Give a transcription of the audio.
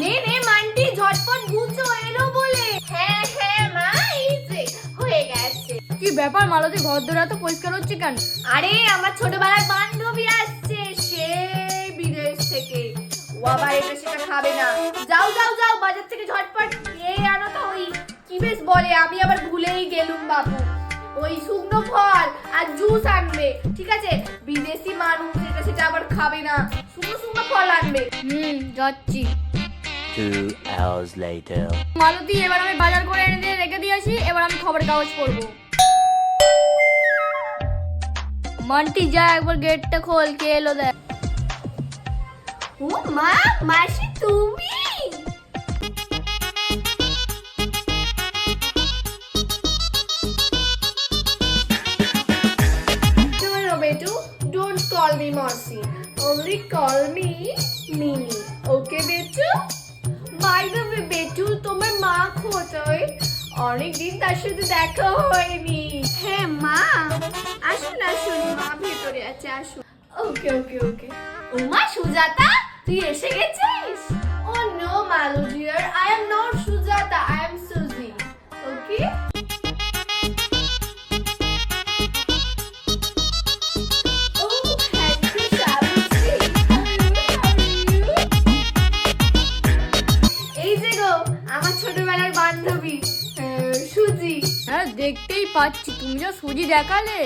নে নে মান্টি ঝটপট মুছো এলো বলে। হ্যাঁ হ্যাঁ মা এই যে হয়ে গেছে। কি ব্যাপার মালতী, ঘর দোর এত পরিষ্কার হচ্ছে কেন? আরে আমার ছোটবেলার বান্ধবী আসছে সেই বিদেশ থেকে, ও আবার এটা সেটা খাবে না। যাও যাও যাও বাজার থেকে ঝটপট এই আনো তো, ওই কি বেশ বলে আমি আবার ভুলেই গেলুম বাবু, ওই শুকনো ফল আর জুস আনবে, ঠিক আছে? বিদেশি মানুষ এটা সেটা আবার খাবে না, শুকনো শুকনো ফল আনবে। যাচ্ছি। 2 hours later. মালতী, এবার আমি বাজার করে এনে দিয়ে রেখে দিয়ে আসি, এবার আমি খবরের কাগজ পড়বো। মান্টি যা একবার গেটটা খোল, কে এলো দেখ। ও মা, মাসি তুমি? No, Betu, don't call me Marcy. Only call me Mimi. Okay, Betu? By the way, Betu, তোমার মা কোথায়? অনেকদিন তার সাথে দেখা হয়নি। হ্যাঁ মা, আসুন আসুন, মা ভেতরে আছে, আসুন। ওকে ওকে ওকে। ও মা সুজাতা, তুই এসে গেছিস? Oh no Malu dear, I am not Sujata, I am Suji. Okay? এই যে গো আমার ছোটবেলার বান্ধবী সুজি। হ্যাঁ দেখতেই পাচ্ছি, তুমি যা সুজি দেখালে।